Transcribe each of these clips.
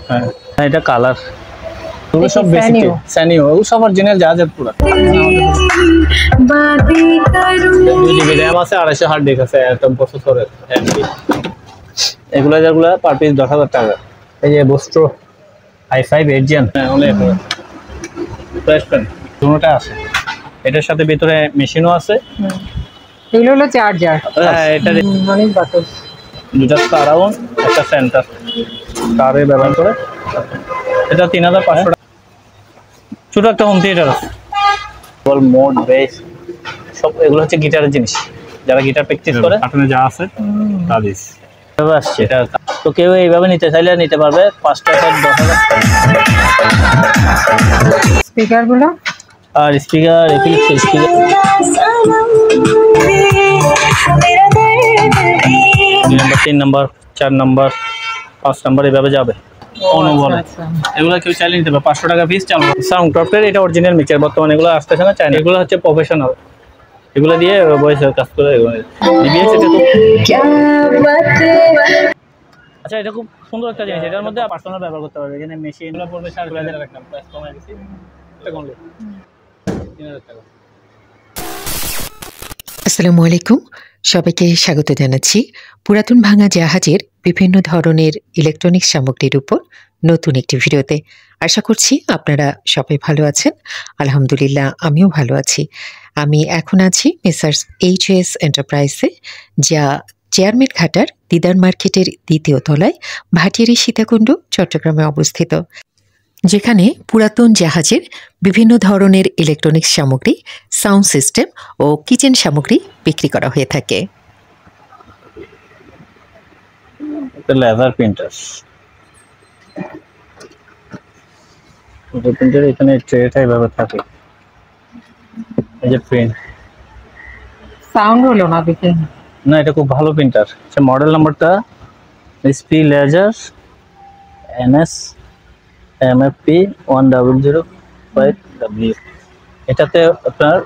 হ্যাঁ এটা কালার ওগুলো সব বেসিক স্যানিও ওগুলো সব অরিজিনাল জাহাজের পুরো। 2 জিবি র্যাম আছে, 250 হার্ড ডিস্ক আছে, একদম প্রসেসরের এমপি। এগুলো যেগুলো পার পিস 10,000 টাকা। এই যে বোস্ট্রো i5 8 gen only flash pen দুটোটা আছে। এটার সাথে ভিতরে মেশিনও আছে। এগুলো হলো চার্জার। হ্যাঁ এটা অনেক বাটন, দুটো সারাউন্ড একটা সেন্টার কারে ব্যবহার করে। এটা 3,500 টাকা। ছোট একটা হোম থিয়েটার আছে, বল মোড বেস সব এগুলো হচ্ছে গিটারের জিনিস। যারা গিটার প্র্যাকটিস করে কার্টুনে যা আছে তা দিস এভাবে আসছে। এটা তো কেউ এইভাবে নিতে চাইলে নিতে পারবে। 5 টাকা 10,000 স্পিকারগুলো আর স্পিকার এফিলিপস স্পিকার 3 নাম্বার 4 নাম্বার 5 নাম্বার এভাবে যাবে। এগুলো কেউ চাইলে নিতে পারবে। 500 টাকা পিস চালু। সাউন্ড টপের এটা অরিজিনাল মিক্সার, বর্তমানে এগুলো আসতেছে না চাইনা। এগুলো হচ্ছে প্রফেশনাল, এগুলো দিয়ে ভয়েসের কাজ করে। আচ্ছা এটা খুব সুন্দর একটা জিনিস। এটার মধ্যে পার্সোনাল ব্যবহার করতে পারবে। এখানে মেশিনগুলো পড়বে 4,000 রাখলাম, প্রাইস কমাই দিছি এটা কোন 3,000 টাকা। আসসালামু আলাইকুম, সবাইকে স্বাগত জানাচ্ছি পুরাতন ভাঙা জাহাজের বিভিন্ন ধরনের ইলেকট্রনিক্স সামগ্রীর উপর নতুন একটি ভিডিওতে। আশা করছি আপনারা সবাই ভালো আছেন। আলহামদুলিল্লাহ আমিও ভালো আছি। আমি এখন আছি মেসার্স এইচএস এন্টারপ্রাইজে, যা চেয়ারম্যান ঘাটার দিদার মার্কেটের 2য় তলায়, ভাটিয়ারি সীতাকুণ্ড, চট্টগ্রামে অবস্থিত, যেখানে পুরাতন জাহাজের বিভিন্ন ধরনের ইলেকট্রনিক্স সামগ্রী, সাউন্ড সিস্টেম ও কিচেন সামগ্রী বিক্রি করা হয়ে থাকে। লেদার প্রিন্টার, প্রিন্টার এখানে ট্রেটা এভাবে থাকে। এই যে প্রিন্ট সাউন্ড হলো না দেখে না, এটা খুব ভালো প্রিন্টার। আচ্ছা মডেল নাম্বারটা SP laser NS MFP 1005W। এটাতে আপনার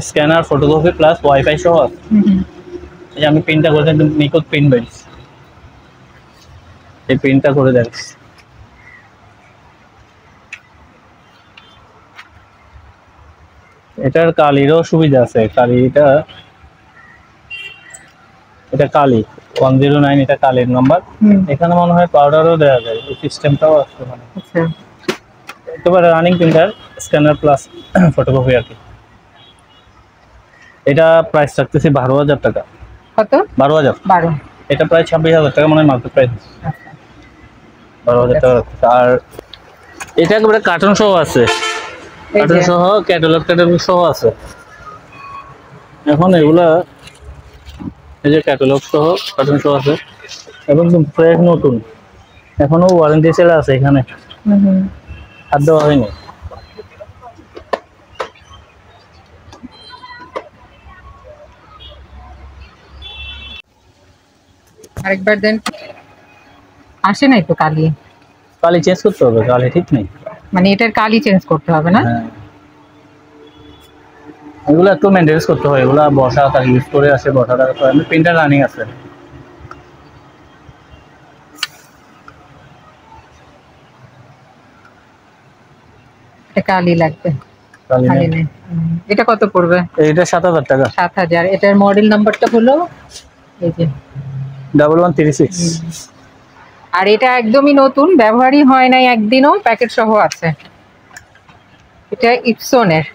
স্ক্যানার, ফটোকপি প্লাস ওয়াইফাই সহ আছে। এই যে আমি প্রিন্টটা করে দিই, নিখুঁত প্রিন্ট বেরিয়েছে। এই প্রিন্টটা করে দেখছি। এটার কালিরও সুবিধা আছে। কালিটা এটা কালি 109, এটা কালির নাম্বার। এখানে মনে হয় পাউডারও দেওয়া যায়, এই সিস্টেমটাও আছে। মানে একেবারে running printer, scanner plus photocopy আর কি। এটা প্রাইস রাখতেছি 12,000 টাকা। কত? 12,000। এটা প্রায় 26,000 টাকা মনে হয় মার্কেট প্রাইস। 12,000 টাকা। আর এটা একেবারে কার্টুন সহ আছে, কার্টুন সহ ক্যাটালগ সহ আছে। এখন এগুলা এই যে ক্যাটালগ সহ কার্টুন সহ আছে এবং ফ্রেশ নতুন, এখনো ওয়ারেন্টি সেল আছে। এখানে হাত দেওয়া হয়নি। আরেকবার দেন। আসে নাই তো কালি। কালি চেঞ্জ করতে হবে, কালি ঠিক নেই। মানে এটার কালি চেঞ্জ করতে হবে না? এগুলো একটু মেইনটেনেন্স করতে হয়। এগুলো বসা তার ইউজ করে আসে, বসাটা প্রিন্টার রানিং আছে। এটা কালি লাগবে। কালি নেই। এটা কত পড়বে? এটা 7,000 টাকা। 7,000। এটার মডেল নাম্বারটা হলো এই যে 1136। আর এটা একদমই নতুন, ব্যবহারই হয় নাই একদিনও, প্যাকেট সহ আছে। এটা ইপসনের।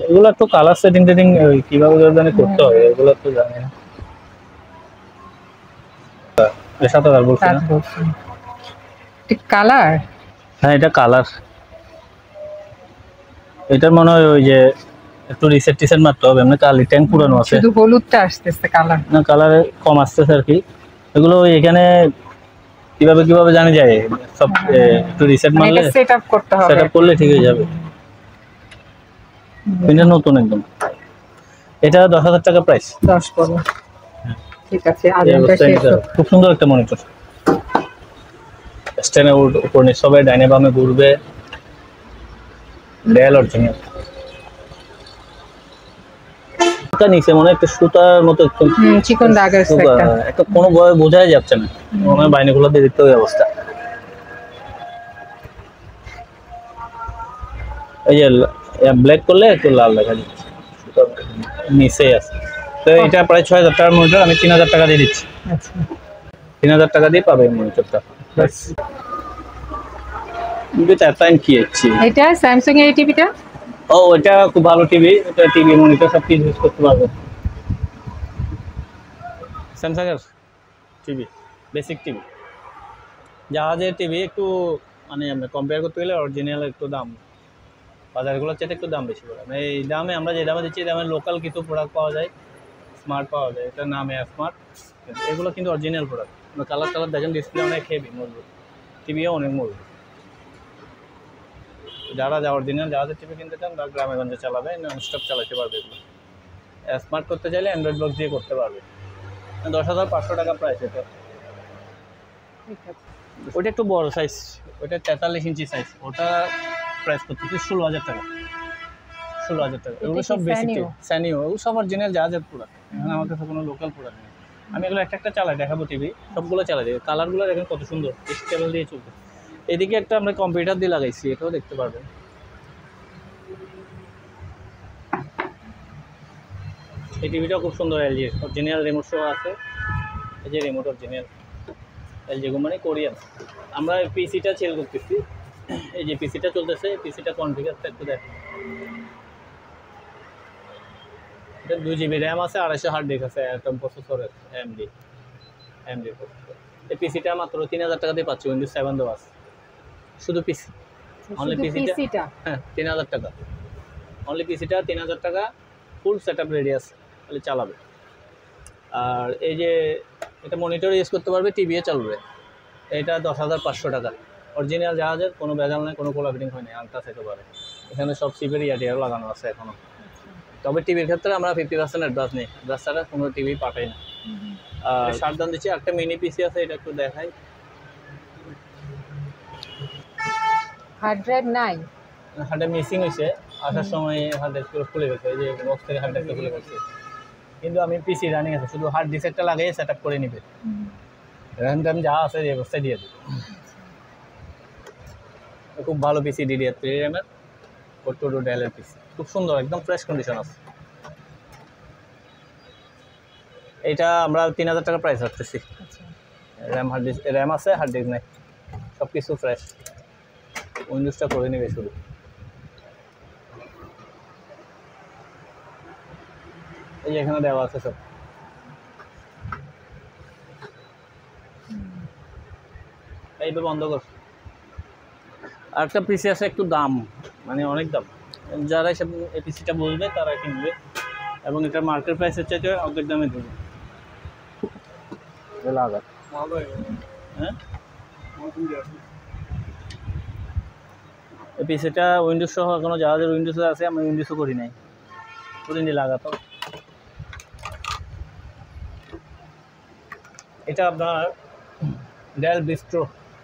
এগুলো একটু কালার সেটিং কিভাবে জানি করতে হয়, এগুলো তো জানি না। 7,000 বলছেন কালার? হ্যাঁ এটা কালার। এটার মনে হয় ওই যে একটু রিসেট টিসেট মারতে হবে, এমনি কালি ট্যাঙ্ক পুরানো আছে। শুধু হলুদটা আসতেছে, কালার না, কালার কম আসতেছে আর কি। এগুলো এখানে কিভাবে জানি যায়, সব একটু রিসেট মারলে সেটআপ করতে হবে। সেটআপ করলে ঠিক হয়ে যাবে। এটা নতুন একদম। এটা 10,000 টাকা প্রাইস। 10 করো। ঠিক আছে। খুব সুন্দর একটা মনিটর, স্ট্যান্ডের উপর নিয়ে সবাই ডাইনে বামে ঘুরবে। Dell original. এটা নিচে মনে হয় একটা সুতার মতো একটু চিকন দাগ আছে সুতা, একটা। একটা কোনো বয় বোঝাই যাচ্ছে না, মনে হয় বাইনাগুলো দিয়ে দিতে ওই অবস্থা। এই যে ব্ল্যাক করলে একটু লাল দেখা যাচ্ছে, সুতার নিচে আছে। তো এটা প্রায় 6000 টাকার মনিটর, আমি 3000 টাকা দিয়ে দিচ্ছি। আচ্ছা 3000 টাকা দিয়ে পাবে মনিটরটা। বাস এটা টাইম কি আছে। এটা স্যামসাং এর টিভিটা। ও এটা খুব ভালো টিভি, এটা টিভি মনিটর সব কিছু ইউজ করতে পারবে। স্যামসাং এর টিভি, বেসিক টিভি, জাহাজের টিভি একটু মানে আমরা কম্পেয়ার করতে গেলে অরিজিনাল একটু দাম বাজারগুলোর চেয়ে একটু দাম বেশি পড়ে। এই দামে আমরা যে দামে দিচ্ছি, দামে লোকাল কিছু প্রোডাক্ট পাওয়া যায়, স্মার্ট পাওয়া যায়, এটার নামে স্মার্ট, এগুলো কিন্তু অরিজিনাল প্রোডাক্ট। কালার টালার দেখেন, ডিসপ্লে অনেক হেভি, মজবুত, টিভিও অনেক মজবুত। যারা অরিজিনাল জাহাজের টিভি কিনতে চান বা গ্রামে গঞ্জে চালাবে, ননস্টপ চালাতে পারবে। এগুলো স্মার্ট করতে চাইলে অ্যান্ড্রয়েড বক্স দিয়ে করতে পারবে। 10,500 টাকা প্রাইস এটা। ঠিক আছে। ওটা একটু বড় সাইজ, ওটা 43 ইঞ্চি সাইজ, ওটা প্রাইস করতে 16,000 টাকা। 16,000 টাকা। এগুলো সব বেসিক স্যানিও, এগুলো সব অরিজিনাল জাহাজের প্রোডাক্ট। এখানে আমার কাছে কোনো লোকাল প্রোডাক্ট নেই। আমি এগুলো একটা একটা চালাই, দেখাবো টিভি, সবগুলো চালাই দেবে। কালারগুলো দেখেন কত সুন্দর, কেবল দিয়ে চলবে। এদিকে একটা আমরা কম্পিউটার দিয়ে লাগাইছি, এটাও দেখতে পারবেন। এই টিভিটাও খুব সুন্দর, এলজি অরিজিনাল রিমোট সহ আছে। এই যে রিমোট অরিজিনাল এলজি মানে কোরিয়ান। আমরা পিসিটা সেল করতেছি, এই যে পিসিটা চলতেছে, পিসিটা কনফিগারটা একটু দেখ। এটা 2 GB র্যাম আছে, 250 হার্ড ডিস্ক আছে, একদম প্রসেসরের এমডি প্রসেসর। এই পিসিটা মাত্র 3000 টাকা দিয়ে পাচ্ছি, উইন্ডোজ 7 দেওয়া আছে। শুধু পিসি, অনলি পিসিটা, হ্যাঁ 3000 টাকা অনলি পিসিটা, 3000 টাকা, ফুল সেটআপ রেডি আছে, তাহলে চালাবে। আর এই যে এটা মনিটর ইউজ করতে পারবে, টিভিও চলবে। এটা 10,500 টাকা, অরিজিনাল জাহাজের, কোনো ভেজাল নেই, কোনো কোলা ফিটিং হয়নি, আলট্রা সেটও পারে। এখানে সব সিপের ইয়াটিয়ার লাগানো আছে এখনও। তবে টিভির ক্ষেত্রে আমরা 50% অ্যাডভান্স নেই, অ্যাডভান্স ছাড়া কোনো টিভি পাঠাই না। আর সাবধান দিচ্ছি, একটা মিনি পিসি আছে, এটা একটু দেখাই। হার্ড ড্রাইভ নাই, হার্ডে মিসিং হয়েছে, আসার সময় হার্ড ডিস্ক খুলে গেছে, এই যে বক্স থেকে হার্ড ডিস্ক খুলে গেছে। কিন্তু আমি পিসি রানিং আছে, শুধু হার্ড ডিস্কটা লাগিয়ে সেট আপ করে নিবে, র্যাম ট্যাম যা আছে এই অবস্থায় দিয়ে দেবে। খুব ভালো পিসি, DDR3 র্যামের, 42 ডেলের পিসি, খুব সুন্দর, একদম ফ্রেশ কন্ডিশন আছে। এটা আমরা 3000 টাকা প্রাইস রাখতেছি। র্যাম হার্ড ডিস্ক, র্যাম আছে, হার্ড ডিস্ক নেই, সব কিছু ফ্রেশ। উইন্ডোজটা করে নেবে শুধু। এই যে এখানে দেওয়া আছে সব। এইভাবে বন্ধ কর। আর একটা পিসি আছে, একটু দাম, মানে অনেক দাম, যারা সব এই পিসিটা বুঝবে তারা কিনবে, এবং এটা মার্কেট প্রাইসের চাইতে অর্ধেক দামে দেবে। হ্যাঁ এই পিসিটা উইন্ডোজ সহ এখনো জাহাজের উইন্ডোজ আছে, আমি উইন্ডোজও করি নাই, করিনি, লাগাতো। এটা আপনার ডেল বিস্ট্রো,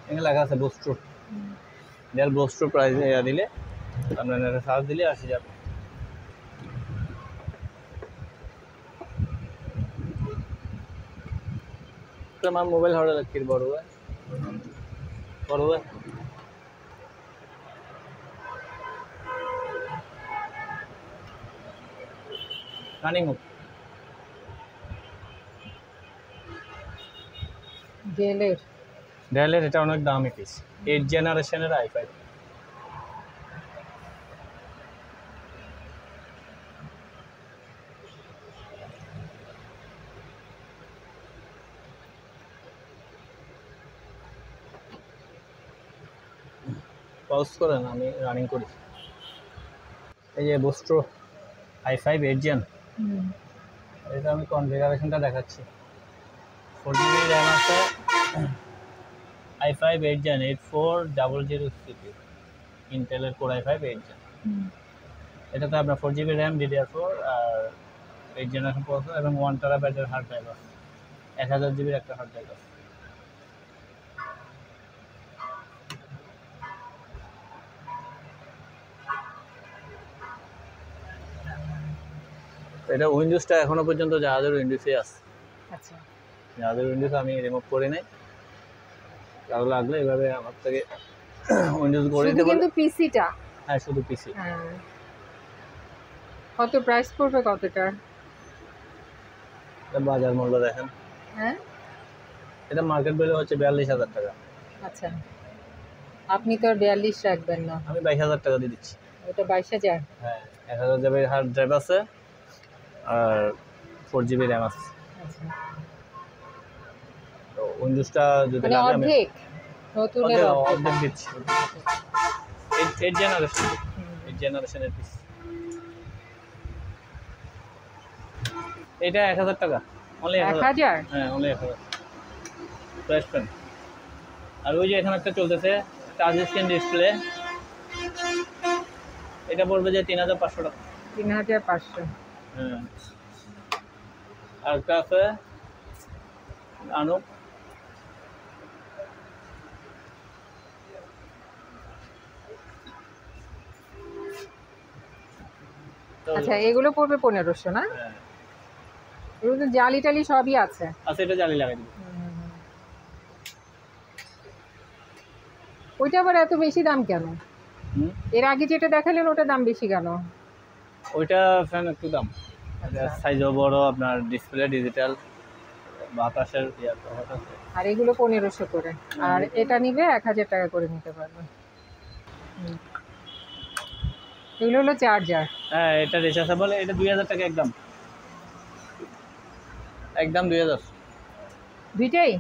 এখানে লেখা আছে বোস্ট্রো, ডেল বোস্ট্রো প্রাইস দিলে আপনার একটা সার্চ দিলে আসে যাবে। আমার মোবাইল হওয়া লাগছে বড় রানিং হোক। ডেলের এটা অনেক দামি পিস, 8 জেনারেশনের i5। পজ করেন, আমি রানিং করি। এই যে বোস্ট্রো i5 8 জেন, এটা আমি কনফিগারেশনটা দেখাচ্ছি। 4GB র্যাম আছে, i5 8 জেন 8400 CPU, ইন্টেলের কোর i5 8 জেন। এটাতে আপনার 4GB র্যাম, DDR4 আর 8 জেনারেশন প্রসেসর এবং 1 টেরাবাইটের হার্ড ড্রাইভ আছে, 1000 GB একটা হার্ড ড্রাইভ আছে। এটা উইন্ডোজটা এখনো পর্যন্ত জাহাজের উইন্ডোজে আছে। আচ্ছা, জাহাজের উইন্ডোজ আমি রিমুভ করি নাই, কারো লাগলে এভাবে আমার থেকে উইন্ডোজ করে শুধু দিতে কিন্তু বলে। পিসিটা। হ্যাঁ শুধু পিসি। হ্যাঁ, কত প্রাইস পড়বে কতটা? বাজার মূল্য দেখেন, হ্যাঁ এটা মার্কেট ভ্যালু হচ্ছে 42,000 টাকা। আচ্ছা, আপনি তো আর 42 রাখবেন না, আমি 22,000 টাকা দিয়ে দিচ্ছি। ওটা 22,000। হ্যাঁ 1,000 জিবি হার্ড ড্রাইভ আছে আর 4 জিবি র্যাম আছে। আচ্ছা, তো উইন্ডোজটা যদি মানে লাগে আমি অর্ধেক নতুনের অর্ধেক। অর্ধেক দিচ্ছি। 8 জেনারেশন, 8 জেনারেশনের পিস। এটা 1,000 টাকা, অনলি 1,000। 1000? হ্যাঁ অনলি 1,000 প্রাইস পেন। আর ওই যে এখানে একটা চলতেছে টাচ স্ক্রিন ডিসপ্লে, এটা পড়বে যে 3,500 টাকা। 3500। হ্যাঁ আর একটা আছে আনুক, আচ্ছা, এগুলো পড়বে 1500 না? হ্যাঁ এগুলো তো জালি টালি সবই আছে। আচ্ছা এটা জালি লাগাই দিবি। ওইটা আবার এত বেশি দাম কেন? হুম, এর আগে যেটা দেখালেন ওটা দাম বেশি কেন? ওইটা ফ্যান একটু দাম, সাইজও বড়, আপনার ডিসপ্লে ডিজিটাল, বাতাসের আর এগুলো 1500 করে, আর এটা নিবে 1000 টাকা করে নিতে পারবে। এগুলো হলো চার্জার। হ্যাঁ এটা রিচার্জেবল, এটা 2,000 টাকা একদম, একদম 2,000। দুইটাই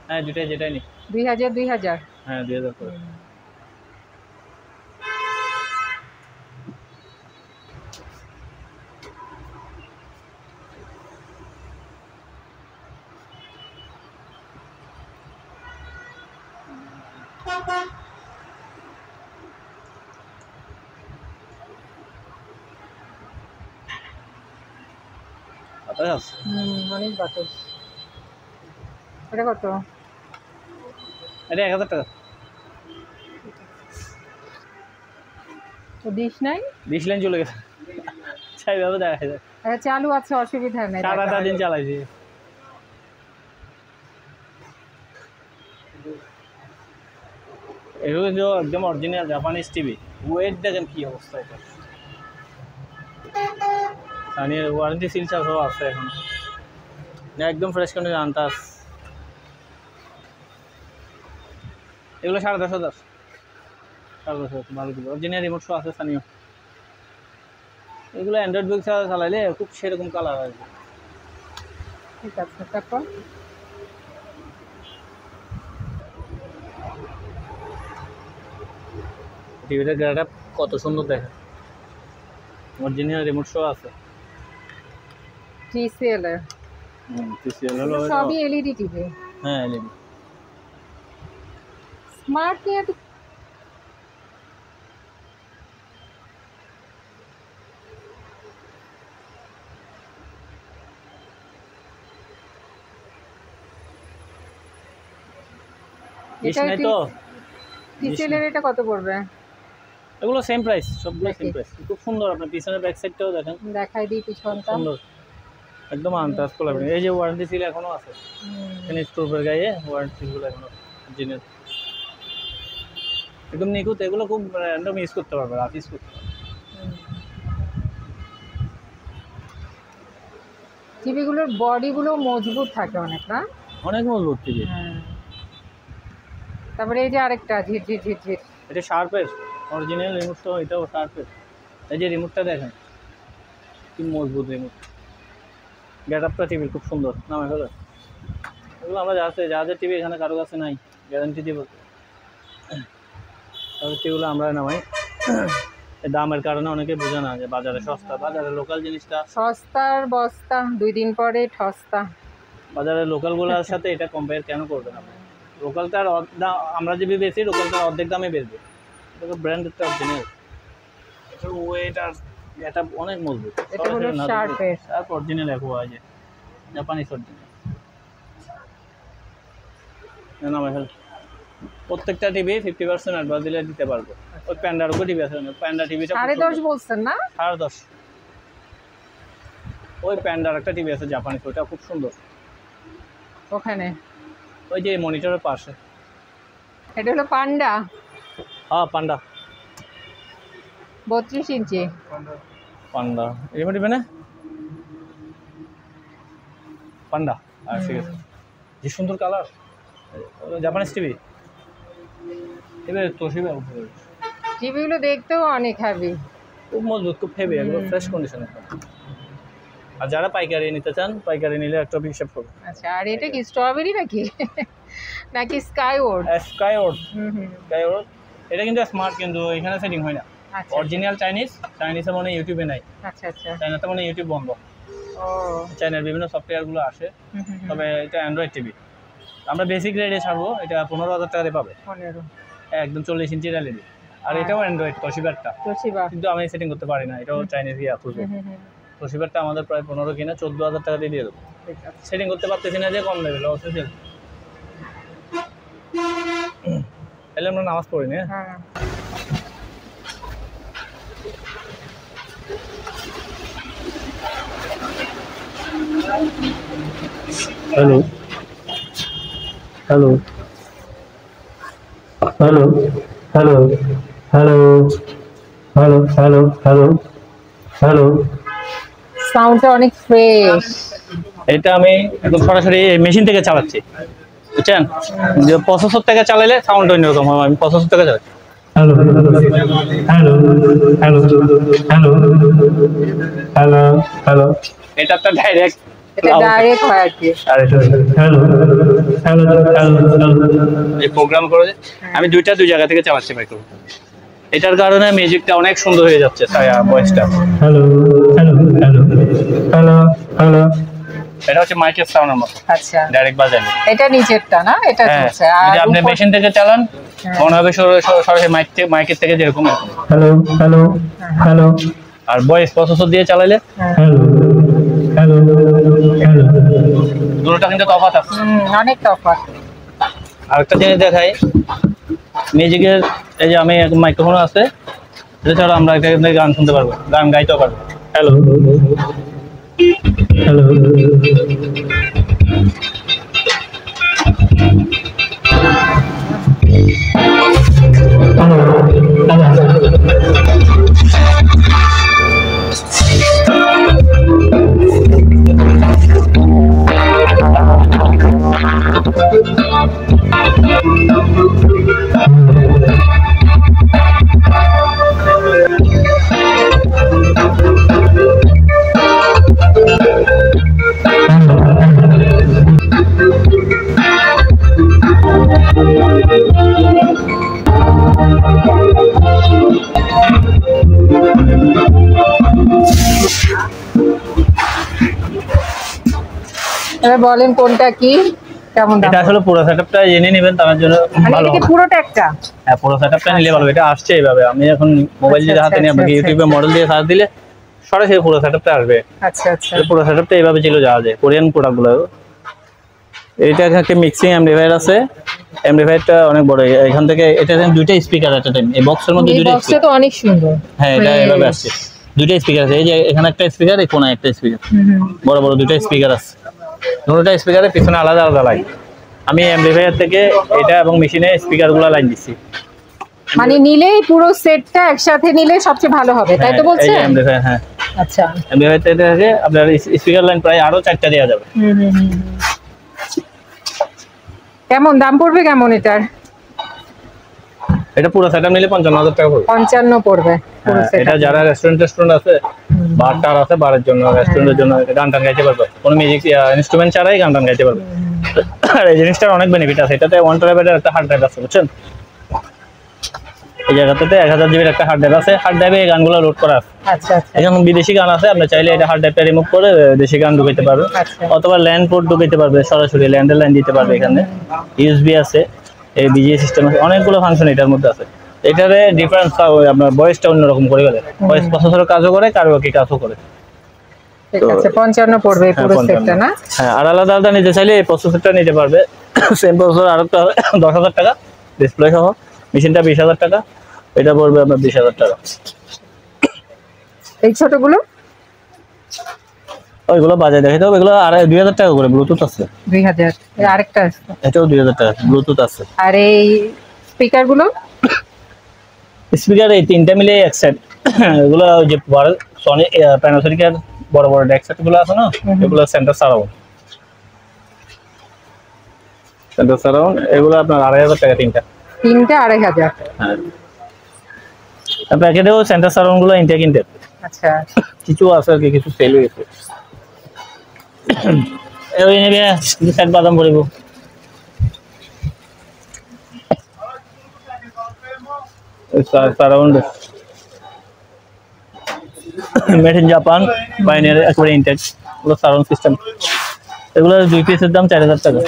হ্যাঁ দুটাই যেটাই নি। 2000 2000। হ্যাঁ 2,000 করে। বাতাস অনেক বাতাস। এটা কত? এটা 1,000 টাকা। তো ডিশ নাই? 20 লাইন চলে গেছে, সেইভাবে দেখা যায়। এটা চালু আছে, অসুবিধা নেই। সারাটা দিন চালাইছি। এগুলো কিন্তু একদম অরিজিনাল জাপানিজ টিভি। ওয়েট দেখেন কি অবস্থা এটা, মানে ওয়ারেন্টি সিল সহ আছে এখন, একদম ফ্রেশ কন্ডিশন আনতাস। এগুলো 10,500 10,500 ভালো দিবে। অরিজিনাল রিমোট শো আছে স্থানীয়। এগুলো অ্যান্ড্রয়েড বুক চালাইলে খুব সেরকম কালার আসবে। ঠিক আছে, তারপর টিভিটার গ্যারাটা কত সুন্দর দেখে, অরিজিনাল রিমোট শো আছে। TCL এর TCL হলো সবই এলইডি টিভি। হ্যাঁ এলইডি। স্মার্ট নিয়ে তো ডিশ নাই তো। TCL এর এটা কত পড়বে? এগুলো সেম প্রাইস, সবগুলো সেম প্রাইস। খুব সুন্দর, আপনার পিছনের ব্যাক সাইডটাও দেখেন দেখাই দিই পিছনটা। সুন্দর, একদম আনটাচ করা। এই যে ওয়ারেন্টি সিল এখনো আছে, এখানে স্টোভের গায়ে ওয়ারেন্টি সিলগুলো এখনো অরিজিনাল, একদম নিখুঁত। এগুলো খুব র্যান্ডম ইউজ করতে পারবে, রাফ ইউজ করতে পারবে। টিভিগুলোর বডিগুলো মজবুত থাকে অনেক, না? অনেক মজবুত টিভি। হ্যাঁ। তারপরে এই যে আরেকটা ঝিরঝির ঝিরঝির, এটা শার্পের অরিজিনাল রিমোট তো, এটাও শার্পের। এই যে রিমোটটা দেখেন কি মজবুত রিমোট, গেট আপটা টিভির খুব সুন্দর। নামে ফেলো এগুলো আমরা যাদের টিভি এখানে কারো কাছে নাই, গ্যারান্টি দিয়ে বলতে, তাদের টিভিগুলো আমরা নামাই। দামের কারণে অনেকে বোঝে না যে বাজারে সস্তা, বাজারে লোকাল জিনিসটা সস্তার বস্তা 2 দিন পরে ঠস্তা। বাজারের লোকালগুলোর সাথে এটা কম্পেয়ার কেন করবেন আপনি? লোকালটার আমরা যে বেশি, লোকালটার অর্ধেক দামে বেচবে। এটা ব্র্যান্ডেরটা অরিজিনাল, এটার ওয়েট আর এটা অনেক মজবুত। এটা হলো শার্পের, শার্প অরিজিনাল একোয়া, যে জাপানিজ অরিজিনাল। না ভাই, প্রত্যেকটা টিভি 50% অ্যাডভান্স দিলে দিতে পারবো। ওই প্যান্ডার উপর টিভি আছে, প্যান্ডা টিভিটা 10.5 বলছেন না? 10.5। ওই প্যান্ডার একটা টিভি আছে জাপানিজ, ওটা খুব সুন্দর। ওখানে ওই যে মনিটরের পাশে। এটা হলো পান্ডা, হ্যাঁ পান্ডা। 32 ইঞ্চি। পান্ডা রিমোট টিভি না পান্ডা। ঠিক আছে, যে সুন্দর কালার, জাপানিজ টিভি। এবার তোশিবা টিভিগুলো দেখতেও অনেক হেভি, খুব মজবুত, খুব হেভি, একদম ফ্রেশ কন্ডিশনে। আর যারা পাইকারি নিতে চান, পাইকারি নিলে একটা হিসাব করবে। আচ্ছা, আর এটা কি স্ট্রবেরি নাকি নাকি স্কাইওয়ার্ড? স্কাইওয়ার্ড। হুম। স্কাইওয়ার্ড এটা কিন্তু স্মার্ট, কিন্তু এখানে সেটিং হয় না। আচ্ছা অরিজিনাল চাইনিজে মানে ইউটিউবে নাই। আচ্ছা আচ্ছা। চাইনাতে মানে ইউটিউব বন্ধ। ও চাইনার বিভিন্ন সফটওয়্যারগুলো আসে, তবে এটা অ্যান্ড্রয়েড টিভি। আমরা বেসিক রেটে ছাড়বো, এটা 15,000 টাকাতে পাবে। 15 একদম 40 ইঞ্চি এলইডি। আর এটাও অ্যান্ড্রয়েড তোশিবারটা, তোশিবা। কিন্তু আমি সেটিং করতে পারি না, এটাও চাইনিজ ইয়া খুঁজবো। তোশিবারটা আমাদের প্রায় 15 কিনা 14,000 টাকা দিয়ে দেবো। সেটিং করতে পারতেছি না যে কম দেবে, লস হয়েছে। তাহলে আমরা নামাজ পড়ি না। হ্যাঁ hello hello hello hello hello hello hello hello hello. সাউন্ডটা অনেক ফ্রেশ। এটা আমি একদম সরাসরি মেশিন থেকে চালাচ্ছি, বুঝছেন? যে প্রসেসর থেকে চালালে সাউন্ড অন্যরকম হয়। আমি প্রসেসর থেকে চালাচ্ছি। Hello hello hello hello hello hello. এটা একটা ডাইরেক্ট, এটা ডাইরেক্ট হয় আর কি। Hello hello hello. এই প্রোগ্রাম করে আমি দুই জায়গা থেকে চালাচ্ছি মাইক্রোফোন। এটার কারণে মিউজিকটা অনেক সুন্দর হয়ে যাচ্ছে, ভয়েসটা। Hello hello hello hello hello. এটা হচ্ছে মাইকের সাউন্ডের মতো। আচ্ছা, ডাইরেক্ট বাজালে। এটা নিচেরটা না, এটা হচ্ছে। আর যদি আপনি মেশিন থেকে চালান মনে হবে সরাসরি মাইকের থেকে যেরকম। Hello hello hello. আর ভয়েস প্রসেসর দিয়ে চালালে হ্যালো হ্যালো হ্যালো। দুটোটা কিন্তু তফাৎ আছে, অনেক তফাৎ। আরেকটা জিনিস দেখাই, মিউজিকের এই যে আমি মাইক্রোফোন আছে, এছাড়া আমরা একটা গান শুনতে পারবো, গান গাইতেও পারবো। Hello hello. এবার বলেন কোনটা কি কেমন দাম? এটা আসলে পুরো সেটআপটা জেনে নেবেন, তার জন্য মানে ভালো এটা কি হবে। পুরোটা একটা? হ্যাঁ, পুরো সেটআপটা নিলে ভালো। এটা আসছে এইভাবে, আমি এখন মোবাইল দিয়ে হাতে নিয়ে আপনাকে ইউটিউবে মডেল দিয়ে সার্চ দিলে সরাসরি পুরো সেটআপটা আসবে। আচ্ছা আচ্ছা। পুরো সেটআপটা এইভাবে ছিল যাওয়া যায়, কোরিয়ান প্রোডাক্টগুলো। এইটা একটা মিক্সিং অ্যাম্পলিফায়ার আছে, অ্যাম্পলিফায়ারটা অনেক বড়। এখান থেকে এটা দুইটা স্পিকার একটা টাইম, এই বক্সের মধ্যে দুইটা বক্সটা তো অনেক সুন্দর। হ্যাঁ, এটা এইভাবে আসছে, দুইটা স্পিকার আছে। এই যে এখানে একটা স্পিকার, এই কোণায় একটা স্পিকার, বড় বড় দুইটা স্পিকার আছে। দুটোটা স্পিকারের পিছনে আলাদা আলাদা লাইন। আমি অ্যাম্পলিফায়ার থেকে এটা এবং মেশিনে স্পিকারগুলো লাইন দিচ্ছি। মানে নিলেই পুরো সেটটা একসাথে নিলে সবচেয়ে ভালো হবে, তাই তো বলছেন? এই অ্যাম্পলিফায়ার, হ্যাঁ আচ্ছা। অ্যাম্পলিফায়ার থেকে আপনার স্পিকার লাইন প্রায় আরো 4টা দেওয়া যাবে। কেমন দাম পড়বে কেমন এটার? এটা পুরো সেটআপ নিলে 55,000 টাকা পড়বে। 55 পড়বে পুরো সেটআপ। এটা যারা রেস্টুরেন্ট আছে, বার টার আছে, বারের জন্য, রেস্টুরেন্টের জন্য গান টান গাইতে পারবে, কোনো মিউজিক ইনস্ট্রুমেন্ট ছাড়াই গান টান গাইতে পারবে। আর এই জিনিসটার অনেক বেনিফিট আছে। এটাতে 1 টেরাবাইটের একটা হার্ড ড্রাইভ আছে, বুঝছেন? এই জায়গাটাতে 1000 জিবির একটা হার্ড ড্রাইভ আছে। হার্ড ড্রাইভে এই গানগুলো লোড করা আছে। আচ্ছা আচ্ছা। এখন বিদেশি গান আছে, আপনি চাইলে এটা হার্ড ড্রাইভটা রিমুভ করে দেশি গান ঢুকাইতে পারবে, অথবা ল্যান্ড পোর্ট ঢুকাইতে পারবে, সরাসরি ল্যান্ডের লাইন দিতে পারবে। এখানে ইউএসবি আছে, এই বিজিএ সিস্টেম আছে, অনেকগুলো ফাংশন এটার মধ্যে আছে। এটারে ডিফারেন্স আপনার ভয়েসটা অন্যরকম করে গেলে, ভয়েস প্রসেসরের কাজও করে, কারোকি কাজও করে। ঠিক আছে, 55 পড়বে এই পুরো সেটটা না? হ্যাঁ, আর আলাদা আলাদা নিতে চাইলে এই প্রসেসরটা নিতে পারবে। সেম প্রসেসর আর একটা 10,000 টাকা, ডিসপ্লে সহ। মেশিনটা 20,000 টাকা, এটা পড়বে আপনার 20,000 টাকা। এই ছোটগুলো ওইগুলো বাজায় দেখাইতে হবে, এগুলো 2000 টাকা করে। ব্লুটুথ আছে 2000। এর আরেকটা আছে, এটাও 2000 টাকা, ব্লুটুথ আছে। আর এই স্পিকার গুলো স্পিকার এই তিনটা মিলে এক সেট। এগুলো ওই যে সনি প্যানাসোনিকের বড় বড় ডেক সেট গুলো আছে না, এগুলো সেন্টার সারাউন্ড। সেন্টার সারাউন্ড এগুলো আপনার 2500 টাকা তিনটা। 2000। হ্যাঁ, প্যাকেটেও সেন্টার সারাউন্ড গুলো ইনটেক ইনটেক আচ্ছা, কিছু আছে আর কি, কিছু সেল হয়েছে। এই নেবে কিছু সেট বাদাম পড়িব। Surround made in Japan, Pioneer একেবারে ইনটেক। এগুলো সারাউন্ড সিস্টেম, এগুলো 2 পিসের দাম 4000 টাকা।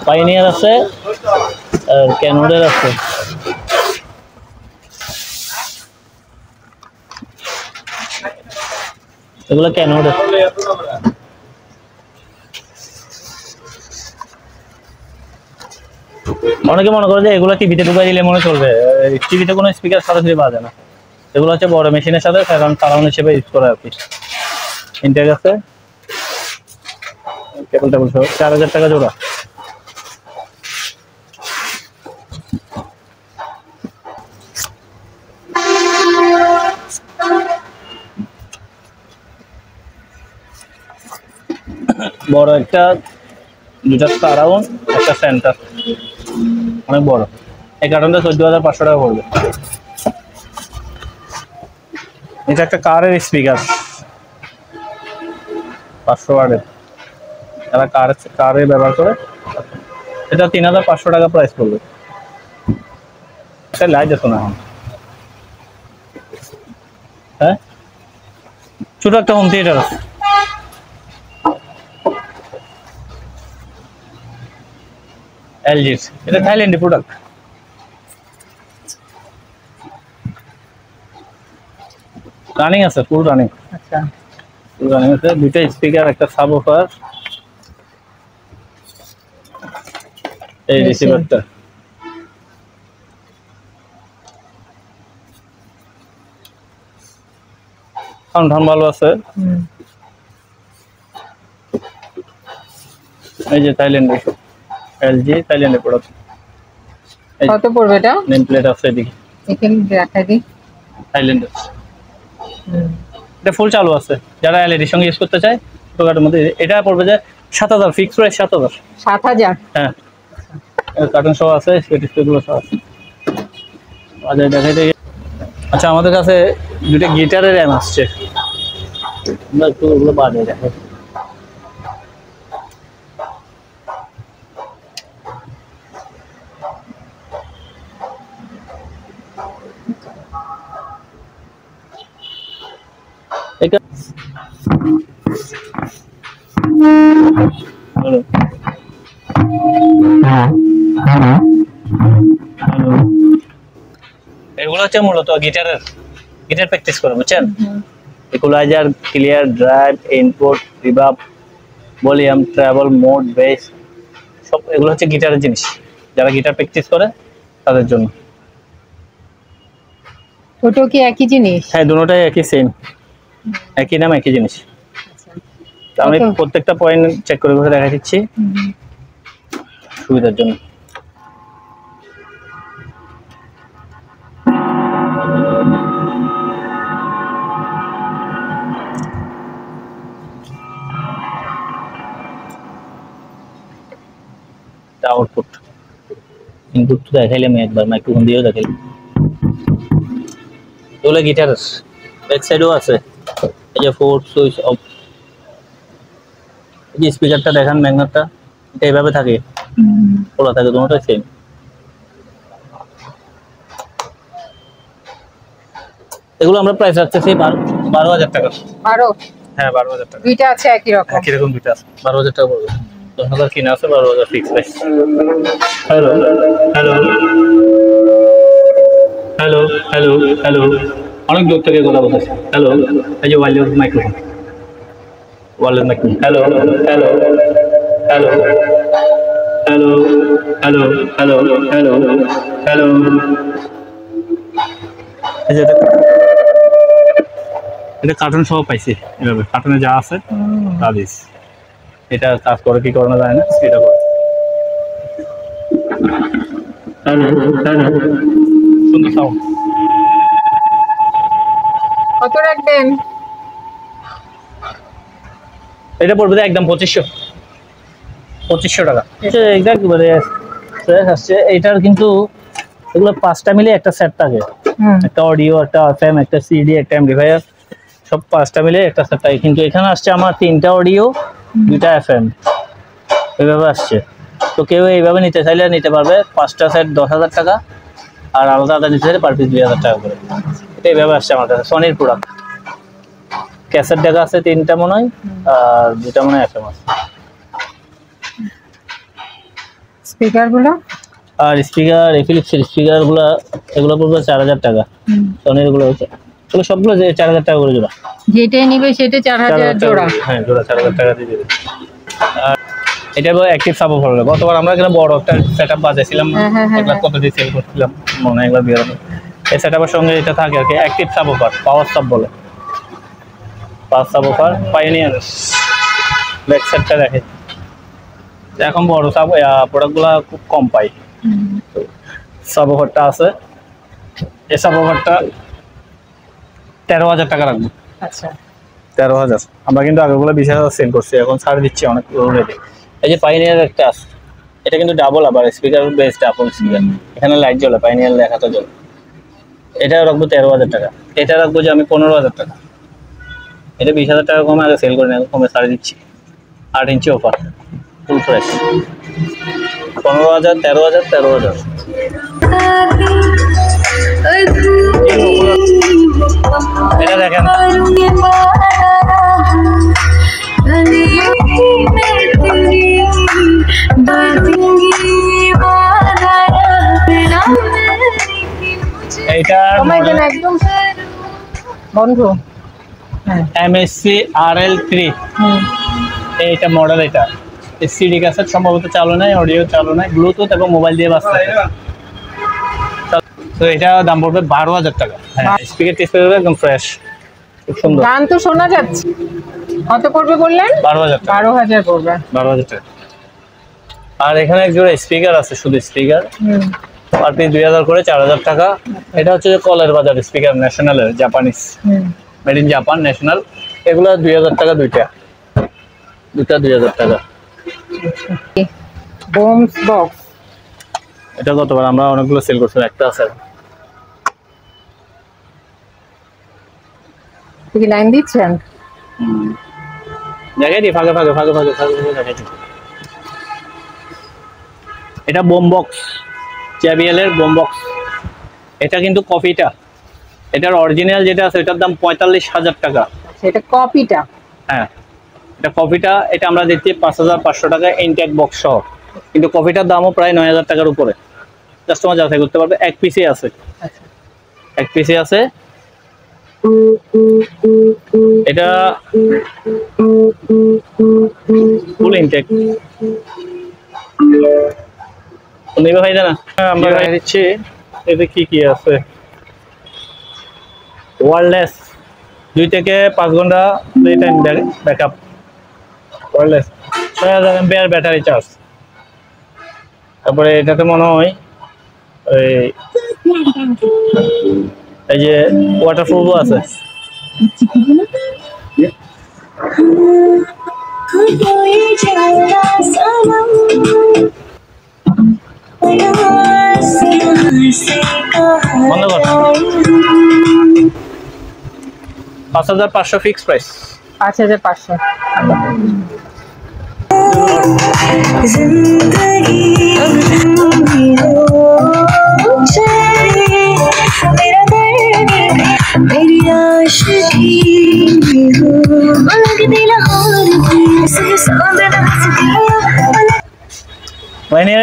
পাইনিয়ার আছে আর ক্যানোডের আছে। এগুলো ক্যানোডের। অনেকে মনে করে যে এগুলো টিভিতে ঢুকাই দিলে মনে চলবে, টিভিতে কোনো স্পিকার সরাসরি বাজে না। এগুলো হচ্ছে বড় মেশিনের সাথে সারাউন্ড হিসেবে ইউজ করা আর কি। ইনটেক আছে, কেবল টেবল সহ 4000 টাকা জোড়া। বড় একটা, দুটা সারাউন্ড, একটা সেন্টার, অনেক বড়। এই কার্টনটা 14500 টাকা পড়বে। এটা একটা কারের স্পিকার 500 ওয়াটের, যারা কারে ব্যবহার করে। এটা 3500 টাকা প্রাইস পড়বে। এটা লাইট আছে না? হ্যাঁ, ছোট একটা হোম থিয়েটার আছে। এলজি, এটা থাইল্যান্ডের প্রোডাক্ট। রানিং আছে, ফুল রানিং। আচ্ছা, ফুল রানিং আছে। দুইটা স্পিকার, একটা সাবওুফার, এই রিসিভারটা। সাউন্ড ভালো আছে। এই যে থাইল্যান্ডের এলজি, থাইল্যান্ডের প্রোডাক্ট। কত পড়বে এটা? নেম প্লেট আছে এদিকে, এখানে দেখাই দিই। থাইল্যান্ডের। এটা ফুল চালু আছে, যারা এলইডির সঙ্গে ইউজ করতে চায় ছোটখাটোর মধ্যে। এটা পড়বে যে 7000, ফিক্স প্রাইস 7000। 7000? হ্যাঁ, কার্টন সহ আছে, স্পিকারগুলো সহ আছে। বাজারে দেখাই দেখি। আচ্ছা, আমাদের কাছে দুটো গিটারের র্যাম আসছে, আমরা একটু ওগুলো বাজারে দেখাই। এটা হ্যালো হ্যালো, এগুলো হচ্ছে মূলত গিটার প্র্যাকটিস করে, বুঝছেন? Equaliser, clear, drive, input, reverb, volume, treble, mode, bass, সব এগুলো হচ্ছে গিটারের জিনিস। যারা গিটার প্র্যাকটিস করে তাদের জন্য। ওটাও কি একই জিনিস? হ্যাঁ, দুটোটাই একই, সেম, একই নাম, একই জিনিস। আমি প্রত্যেকটা পয়েন্ট চেক করে করে দেখা দিচ্ছি সুবিধার জন্য। আউটপুট, ইনপুট তো দেখাইলাম একবার, মাইক্রোফোন দিয়েও দেখাইলাম। এগুলো গিটার, ব্যাক সাইডও আছে। এই যে ফোর্থ সুইচ অফ, এই যে স্পিকারটা দেখান, ম্যাগনেটটা এটা এইভাবে থাকে, খোলা থাকে, দুটোটাই সেম। এগুলো আমরা প্রাইস রাখতেছি 12000 টাকা। 12? হ্যাঁ, 12000 টাকা। দুইটা আছে একই রকম? একই রকম দুইটা আছে, 12000 টাকা পড়বে। 10000 কিনা আছে, 12000 fix price. Hello hello hello hello hello, অনেক দূর থেকে কথা বলতেছে। হ্যালো, এই যে wireless microphone, wireless microphone. Hello hello hello hello hello hello hello hello, এই যে এটা কার্টুন সহ পাইছি, এভাবে কার্টুনে যা আছে তা দিস। এটা কাজ করে কি করে না যায় না, সেটা করে সুন্দর সাউন্ড। কত রাখবেন? এটা পড়বে একদম 2500 টাকা। এক্সাক্ট মানে আসছে এইটার, কিন্তু এগুলো 5টা মিলে একটা সেট থাকে, একটা অডিও, একটা এফএম, একটা সিডি, একটা এমপ্লিফায়ার, সব 5টা মিলে একটা সেট থাকে। কিন্তু এখানে আসছে আমার 3টা অডিও, 2টা এফএম, এইভাবে আসছে। তো কেউ এইভাবে নিতে চাইলে নিতে পারবে। 5টা সেট 10,000 টাকা, আর আলাদা আলাদা নিতে চাইলে পার পিস 2,000 টাকা করে। এটা এইভাবে আসছে আমার কাছে, সনির প্রোডাক্ট। ক্যাসেট দেখা আছে 3টা মনে হয়, আর 2টা মনে হয় এফএম আছে। স্পিকারগুলো আর স্পিকার, ফিলিপসের স্পিকারগুলো এগুলো পড়বে 4,000 টাকা। সনির গুলো হচ্ছে এগুলো সবগুলো 4,000 টাকা করে জোড়া। যেটাই নিবে সেটা 4,000 জোড়া। হ্যাঁ, জোড়া 4,000 টাকা দিয়ে দেবে। আর এটা হলো অ্যাক্টিভ সাবওুফার। গতবার আমরা এখানে বড় একটা সেটআপ বাজাইছিলাম, একবার কত দিয়ে সেল করছিলাম মনে হয়, একবার বেরোনো। এই সেটআপের সঙ্গে এটা থাকে আর কি, অ্যাক্টিভ সাবওুফার, পাওয়ার সাব বলে। পাওয়ার সাবওুফার পাইওনিয়ার ব্যাক সাইডটা দেখে। এখন বড় সাব প্রোডাক্টগুলো খুব কম পাই। সাবওুফারটা আছে, এই সাবওুফারটা 13,000 টাকা রাখবো। আচ্ছা, 13,000। আমরা কিন্তু আগেগুলো 20,000 সেল করছি, এখন ছাড় দিচ্ছি অনেক রেটে। এই যে পাইওনিয়ার একটা আছে, এটা কিন্তু ডাবল, আবার স্পিকার বেস ডাবল স্পিকার, এখানে লাইট জ্বলে, পাইওনিয়ার লেখাটা জ্বলে। এটা রাখবো 13,000 টাকা। এটা রাখবো যে আমি 15,000 টাকা। এটা 20,000 টাকা কমে আগে সেল করে নিয়ে কমে ছাড় দিচ্ছি। 8 ইঞ্চি অফার, ফুল ফ্রেশ। 15,000, 13,000, 13,000। এটা দেখেন, এইটা একদম বন্ধু। MSC RL3, এইটা মডেল। এটা সিডি ক্যাসেট সম্ভবত চালু নাই, অডিও চালু নাই, ব্লুটুথ এবং মোবাইল দিয়ে বাজতে। তো এটা দাম পড়বে 12,000 টাকা। হ্যাঁ, স্পিকার একদম ফ্রেশ, খুব সুন্দর। গান তো শোনা যাচ্ছে। কত পড়বে বললেন? 12,000 টাকা। 12,000 পড়বে। 12,000 টাকা। আর এখানে এক জোড়া স্পিকার আছে, শুধু স্পিকার, পার পিস 2,000 করে, 4,000 টাকা। এটা হচ্ছে যে কলের বাজার স্পিকার, ন্যাশনালের, Japanese, made in Japan, National. এগুলো 2,000 টাকা দুইটা 2,000 টাকা। বোমস বক্স, এটা গতবার আমরা অনেকগুলো সেল করছিলাম, একটা আছে। কি লাইন দিচ্ছেন? দেখাই দি, ফাঁকে ফাঁকে দেখাই দি। এটা বোম বক্স, JBL এর বোম বক্স। এটা কিন্তু কপিটা, এটার অরিজিনাল যেটা আছে এটার দাম 45,000 টাকা। এটা কপিটা? হ্যাঁ, এটা কপিটা। এটা আমরা দিচ্ছি 5,500 টাকা ইনটেক বক্স সহ, কিন্তু কপিটার দামও প্রায় 9,000 টাকার উপরে। কাস্টমার যাচাই করতে পারবে। এক পিসে আছে, এক পিসে আছে। এটা ফুল ইনটেক। নিবে ভাই জানা, আমরা দিচ্ছি। এতে কি কি আছে? ওয়্যারলেস 2 থেকে 5 ঘন্টা play time backup, wireless 6,000 mAh battery charge. তারপরে এটাতে মনে হয় এই যে ওয়াটারপ্রুফও আছে। বন্ধ কর। 5,500 ফিক্স প্রাইস। 5,500।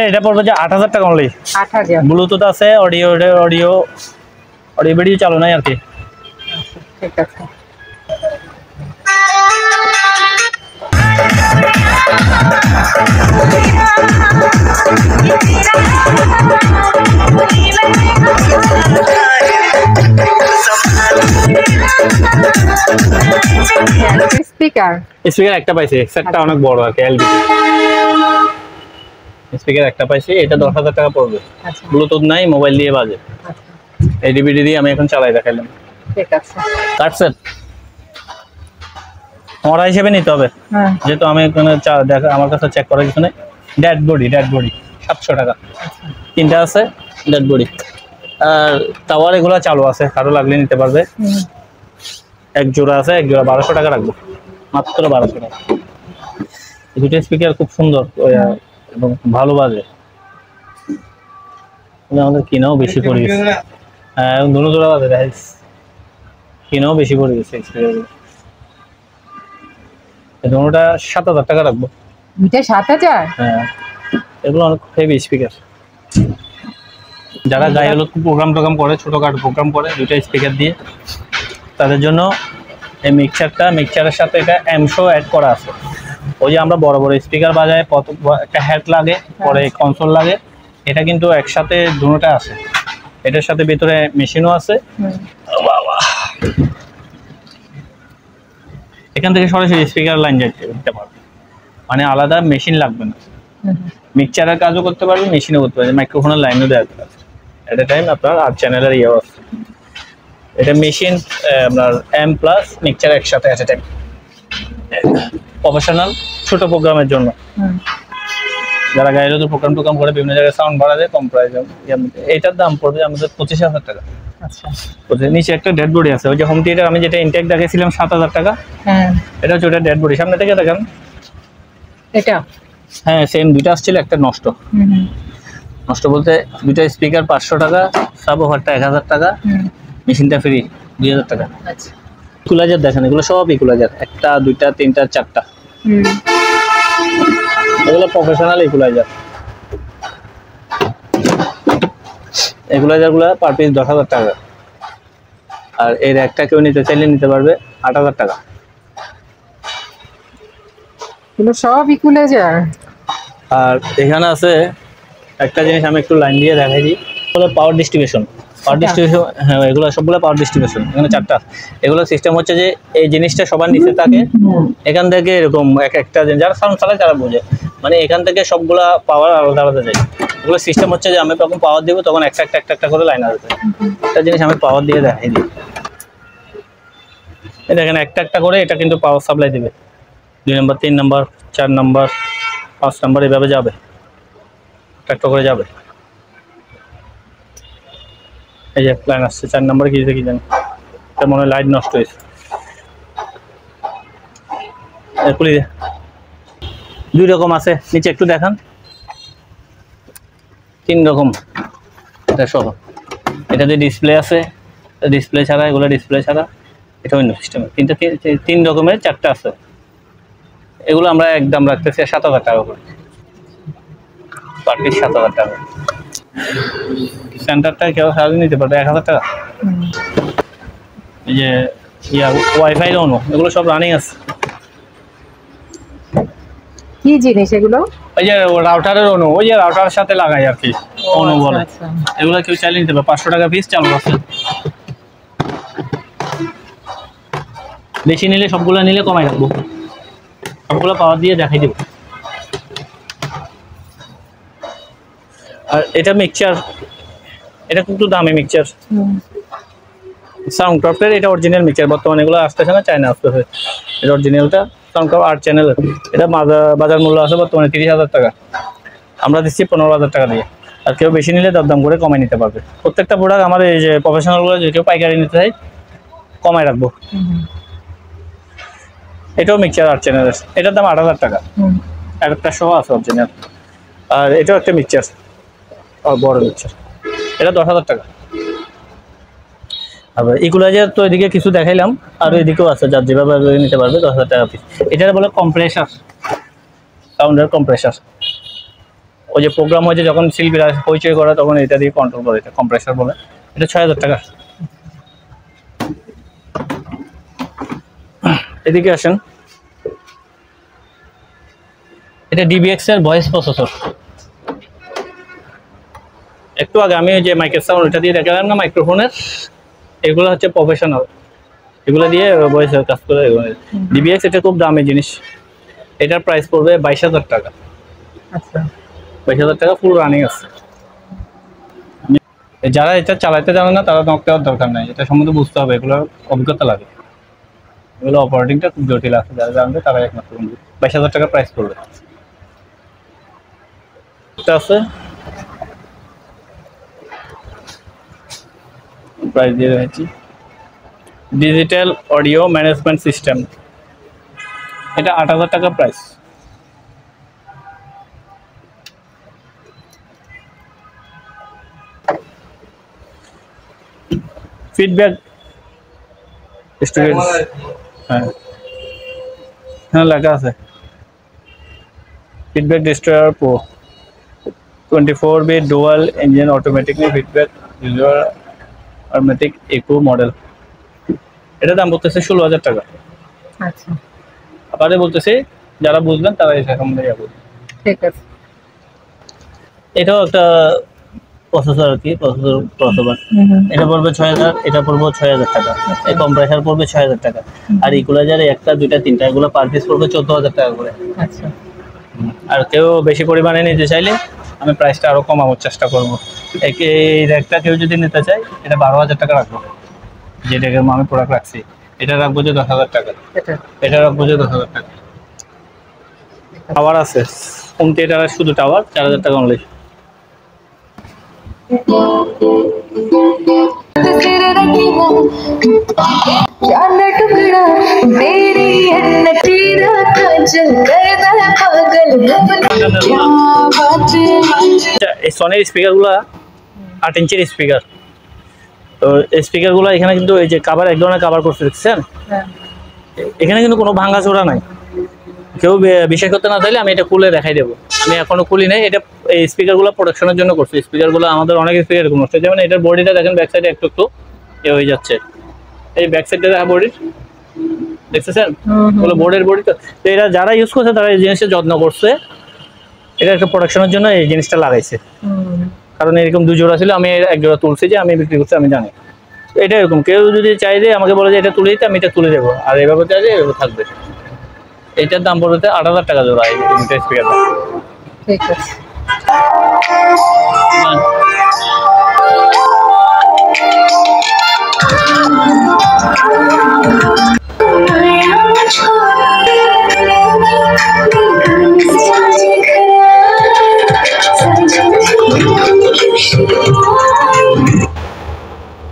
এটা পড়বে যে 8,000 টাকা অনলি। 8,000। ব্লুটুথ আছে, অডিও ভিডিও চালু নাই আর কি। ঠিক আছে। স্পিকার স্পিকার একটা পাইছি, সেটটা অনেক বড় আর কি, এলবি স্পিকার একটা পাইছি, এটা 10,000 টাকা পড়বে। আচ্ছা ব্লুটুথ নাই, মোবাইল দিয়ে বাজে। আচ্ছা এই ডিভিডি দিয়ে আমি এখন চালাই দেখাইলাম। ঠিক আছে। কাটছেন মরা হিসেবে নিতে হবে, হ্যাঁ যেহেতু আমি এখানে দেখা আমার কাছে চেক করার কিছু নেই। ডেড বডি 700 টাকা, তিনটা আছে ডেড বডি। আর টাওয়ার এগুলো চালু আছে, কারো লাগলে নিতে পারবে। এক জোড়া আছে, এক জোড়া 1200 টাকা রাখবো, মাত্র 1200 টাকা। এই দুটো স্পিকার খুব সুন্দর এবং ভালো বাজে, আমাদের কিনাও বেশি পড়ে গেছে। হ্যাঁ দুটো জোড়া বাজে, কিনাও বেশি পড়ে গেছে স্পিকারগুলো। এই দুটোটা 7,000 টাকা রাখবো। দুইটা 7,000? হ্যাঁ এগুলো অনেক হেভি স্পিকার। যারা গায়ে হলুদ প্রোগ্রাম টোগ্রাম করে, ছোটখাটো প্রোগ্রাম করে দুইটা স্পিকার দিয়ে, তাদের জন্য এই মিক্সচারের সাথে এটা এমশো অ্যাড করা আছে। ওই যে আমরা বড় বড় স্পিকার বাজায় কত একটা হেড লাগে, পরে কনসোল লাগে, এটা কিন্তু একসাথে দুটোটা আছে। এটার সাথে ভিতরে মেশিনও আছে। বাবা এখান থেকে সরাসরি স্পিকার লাইন যেতে পারবে, মানে আলাদা মেশিন লাগবে না। মিক্সচারের কাজও করতে পারবে, মেশিনও করতে পারবে, মাইক্রোফোনের লাইনও দেওয়া যাবে। এট এ টাইম আপনার 8 চ্যানেলের ইয়ে আছে। এটা মেশিন আপনার এম প্লাস মিক্সচার একসাথে এট এ টাইম, প্রফেশনাল ছোট প্রোগ্রামের জন্য। যারা গায়ে হলুদ প্রোগ্রাম টোগ্রাম করে বিভিন্ন জায়গায় সাউন্ড বাড়া যায় কম প্রাইসে। এটার দাম পড়বে আমাদের 25,000 টাকা। আচ্ছা নিচে একটা ডেড বডি আছে, ওই যে হোম থিয়েটার আমি যেটা ইনটেক দেখেছিলাম 7,000 টাকা, হ্যাঁ এটা হচ্ছে ওটা ডেড বডি। সামনে থেকে দেখেন, এটা হ্যাঁ সেম দুইটা আসছিল, একটা নষ্ট। নষ্ট বলতে দুইটা স্পিকার 500 টাকা, সাব ওভারটা 1,000 টাকা, মেশিনটা ফ্রি 2,000 টাকা। আচ্ছা ইকুলাইজার দেখেন, এগুলো সব ইকুলাইজার, একটা দুইটা তিনটা চারটা, এগুলো প্রফেশনাল ইকুলাইজার। ইকুলাইজার গুলো পার পিস 10,000 টাকা। আর এর একটা কেউ নিতে চাইলে নিতে পারবে 8,000 টাকা। এগুলো সব ইকুলাইজার। আর এখানে আছে একটা জিনিস, আমি একটু লাইন দিয়ে দেখাই দিই, পাওয়ার ডিস্ট্রিবিউশন। পাওয়ার ডিস্ট্রিবিউশন, হ্যাঁ এগুলো সবগুলো পাওয়ার ডিস্ট্রিবিউশন। এখানে চারটা। এগুলো সিস্টেম হচ্ছে যে এই জিনিসটা সবার নিচে থাকে, এখান থেকে এরকম একটা যারা সাউন্ড চালায় তারা বোঝে, মানে এখান থেকে সবগুলা পাওয়ার আলাদা আলাদা যায়। এগুলো সিস্টেম হচ্ছে যে আমি যখন পাওয়ার দিব তখন একটা করে লাইন আসবে। একটা জিনিস আমি পাওয়ার দিয়ে দেখাই দিই, এই দেখেন একটা করে এটা কিন্তু পাওয়ার সাপ্লাই দিবে। 2 নম্বর, 3 নম্বর, 4 নম্বর, 5 নম্বর, এইভাবে যাবে, একটা করে যাবে। এই যে লাইন আসছে 4 নম্বরে, কি জানি এটা মনে হয় লাইট নষ্ট হয়েছে। খুলি 2 রকম আছে, নিচে একটু দেখান। 3 রকম, এটা সহ। এটাতে ডিসপ্লে আছে, ডিসপ্লে ছাড়া, এগুলো ডিসপ্লে ছাড়া, এটা অন্য সিস্টেমে। 3 রকমের 4টা আছে। এগুলো আমরা একদম রাখতেছি 7,000 টাকা করে, পার পিস 7,000 টাকা। সেন্টারটা কেউ সারাদিন নিতে পারবে 1,000 টাকা। এই যে ওয়াইফাই অনো, এগুলো সব রানিং আছে। কি জিনিস এগুলো? ওই যে রাউটারের অনো, ওই যে রাউটারের সাথে লাগাই আর কি, অনো বলে। এগুলো কেউ চাইলে নিতে পারবে, 500 টাকা পিস চালু আছে। বেশি নিলে, সবগুলো নিলে কমাই রাখবো, সবগুলো পাওয়ার দিয়ে দেখাই দেবো। আর এটা মিক্সচার, এটা কিন্তু দামি মিক্সচার, সাউন্ডক্রাফটের। এটা অরিজিনাল মিক্সচার, বর্তমানে এগুলো আসতেছে না, চায়না আসতেছে। এটা অরিজিনালটা সাউন্ডক্রাফট 8 চ্যানেলের। এটা বাজার মূল্য আছে বর্তমানে 30,000 টাকা, আমরা দিচ্ছি 15,000 টাকা দিয়ে। আর কেউ বেশি নিলে দরদাম করে কমাই নিতে পারবে। প্রত্যেকটা প্রোডাক্ট আমার এই যে প্রফেশনালগুলো, যদি কেউ পাইকারি নিতে চাই কমাই রাখবো। এটাও মিক্সচার 8 চ্যানেলের, এটার দাম 8,000 টাকা, একটা সহ আছে অরিজিনাল। আর এটাও একটা মিক্সচার, বড় মিক্সচার, এটা 10,000 টাকা। আবার ইকুলাইজার তো এদিকে কিছু দেখাইলাম, আর এদিকেও আছে, যার যেভাবে নিতে পারবে 10,000 টাকা পিস। এটা বলে কম্প্রেসার, সাউন্ডের কম্প্রেসার। ওই যে প্রোগ্রাম হয়েছে যখন শিল্পীরা পরিচয় করে তখন এটা দিয়ে কন্ট্রোল করে, এটা কম্প্রেসার বলে। এটা 6,000 টাকা। এদিকে আসেন, এটা ডিবিএক্স এর ভয়েস প্রসেসর। একটু আগে আমি ওই যে মাইকের সাউন্ড এটা দিয়ে দেখালাম না, মাইক্রোফোনের, এগুলো হচ্ছে প্রফেশনাল। এগুলো দিয়ে বয়স কাজ করে। ডিবিএক্স এটা খুব দামি জিনিস, এটার প্রাইস পড়বে 22,000 টাকা। আচ্ছা 22,000 টাকা ফুল রানিং আছে। যারা এটা চালাতে জানে না তারা নক দেওয়ার দরকার নাই, এটা সম্বন্ধে বুঝতে হবে, এগুলোর অভিজ্ঞতা লাগে, এগুলো অপারেটিংটা খুব জটিল আছে, যারা জানবে তারা একমাত্র 22,000 টাকা প্রাইস পড়বে। এটা আছে প্রাইস দিয়ে রয়েছি ডিজিটাল অডিও ম্যানেজমেন্ট সিস্টেম, এটা 8,000 টাকা প্রাইস। ফিডব্যাক স্টুডেন্টস, হ্যাঁ হ্যাঁ লেখা আছে feedback destroyer pro 24-bit dual engine automatically feedback user automatic echo model, এটা দাম বলতেছে 16,000 টাকা। আচ্ছা আপাতত বলতেছি যারা বুঝবেন তারা এই সম্বন্ধে যাবে। ঠিক আছে। এটাও একটা প্রসেসর আর কি, প্রসেসর এটা পড়বে 6,000, এটা পড়বে 6,000 টাকা, এই কম্প্রেসার পড়বে 6,000 টাকা, আর ইকুয়ালাইজার একটা দুইটা তিনটা এগুলো পার পিস পড়বে 14,000 টাকা করে। আচ্ছা আর কেউ বেশি পরিমাণে নিতে চাইলে আমি প্রাইসটা আরো কমানোর চেষ্টা করবো। এই র্যাকটা কেউ যদি নিতে চায় এটা 12,000 টাকা রাখবো, যে র্যাকের আমি প্রোডাক্ট রাখছি এটা রাখবো যে 10,000 টাকা, এটা রাখবো যে 10,000 টাকা। টাওয়ার আছে হোম থিয়েটারের শুধু টাওয়ার 4,000 টাকা অনলি। এই সনির স্পিকারগুলো 8 ইঞ্চির স্পিকার, তো এই স্পিকারগুলো এখানে কিন্তু এই যে কভার এক ধরনের কভার করতে দেখছেন, এখানে কিন্তু কোনো ভাঙা চোরা নাই। কেউ বিশ্বাস করতে না চাইলে আমি এটা খুলে দেখাই দেবো, আমি এখনো খুলি নাই। এটা এই স্পিকারগুলো প্রোডাকশনের জন্য করছি, স্পিকারগুলো আমাদের অনেক স্পিকার এরকম হচ্ছে, যেমন এটার বডিটা দেখেন ব্যাক সাইডে একটু একটু এ হয়ে যাচ্ছে, এই ব্যাক সাইডটা দেখা বডির দেখতেছেন, ওগুলো বোর্ডের বডি। তো এটা যারা ইউজ করছে তারা এই জিনিসটা যত্ন করছে, এটা একটা প্রোডাকশনের জন্য এই জিনিসটা লাগাইছে, কারণ এরকম 2 জোড়া ছিল, আমি 1 জোড়া তুলছি যে আমি বিক্রি করছি আমি জানি। তো এটা এরকম কেউ যদি চাই যে আমাকে বলে যে এটা তুলে দিতে আমি এটা তুলে দেবো, আর এভাবে চাই যে এভাবে থাকবে। এইটার দাম পড়বে 8,000 টাকা জোড়া এই স্পিকারটা। ঠিক আছে।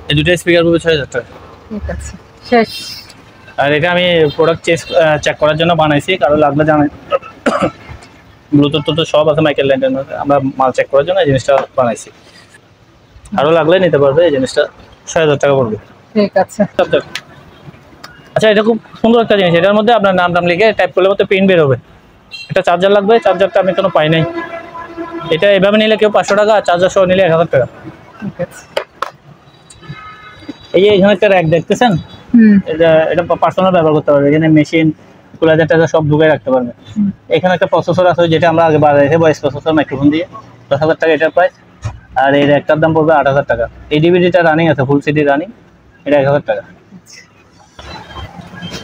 এই দুটো স্পিকার পড়বে 6,000 টাকা। ঠিক আছে শেষ। আর এটা আমি প্রোডাক্ট চেক করার জন্য বানাইছি, কারো লাগলে জানেন ব্লুটুথ তো সব আছে মাইকেল ল্যান্ডের মধ্যে, আমরা মাল চেক করার জন্য এই জিনিসটা বানাইছি, আরো লাগলে নিতে পারবে। এই জিনিসটা 6,000 টাকা পড়বে। ঠিক আছে। আচ্ছা এটা খুব সুন্দর একটা জিনিস, এটার মধ্যে আপনার নাম লিখে টাইপ করলে মতো প্রিন্ট বের হবে। এটা চার্জার লাগবে, চার্জারটা আমি কোনো পাই নাই, এটা এভাবে নিলে কেউ 500 টাকা, আর চার্জার সহ নিলে 1,000 টাকা। ঠিক আছে। এই যে এখানে একটা র্যাক দেখতেছেন, এটা পার্সোনাল ব্যবহার করতে পারবে, এখানে মেশিন কুলার টাকা সব ঢুকে রাখতে পারবে। এখানে একটা প্রসেসর আছে যেটা আমরা আগে বাজাইছি, ভয়েস প্রসেসর মাইক্রোফোন দিয়ে 10,000 টাকা এটার প্রাইস, আর এই র্যাকটার দাম পড়বে 8,000 টাকা। এই ডিভিডিটা রানিং আছে, ফুল সিডি রানিং, এটা 1,000 টাকা।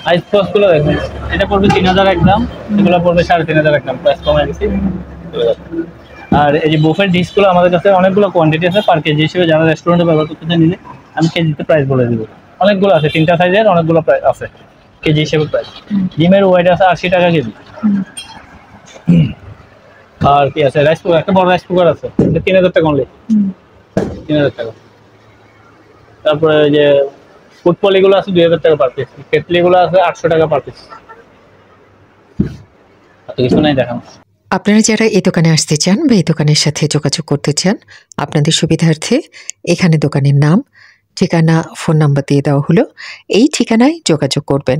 আইস বক্সগুলো দেখুন, এটা পড়বে 3,000 একদম, এগুলো পড়বে 3,500 একদম, প্রাইস কমে গেছে। আর এই যে বুফের ডিশগুলো আমাদের কাছে অনেকগুলো কোয়ান্টিটি আছে, পার কেজি হিসেবে যারা রেস্টুরেন্টে ব্যবহার করতে নিলে আমি কেজিতে প্রাইস বলে দিব। অনেকগুলো আছে, 3টা সাইজের অনেকগুলো প্রাইস আছে কেজি হিসেবে প্রাইস। ডিমের ওয়েট আছে 80 টাকা কেজি। আর কি আছে, রাইস কুকার, একটা বড় রাইস কুকার আছে, এটা 3,000 টাকা অনলি, 3,000 টাকা। তারপরে যে ফুড পলিগুলো আছে 2,000 টাকা পার পিস, কেটলিগুলো আছে 800 টাকা পার পিস। আর কিছু নাই দেখানো। আপনারা যারা এই দোকানে আসতে চান বা এই দোকানের সাথে যোগাযোগ করতে চান, আপনাদের সুবিধার্থে এখানে দোকানের নাম, ঠিকানা, ফোন নাম্বার দিয়ে দেওয়া হলো, এই ঠিকানায় যোগাযোগ করবেন।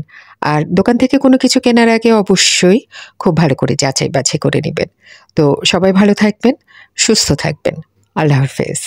আর দোকান থেকে কোনো কিছু কেনার আগে অবশ্যই খুব ভালো করে যাচাই বাছাই করে নেবেন। তো সবাই ভালো থাকবেন, সুস্থ থাকবেন। আল্লাহ হাফেজ।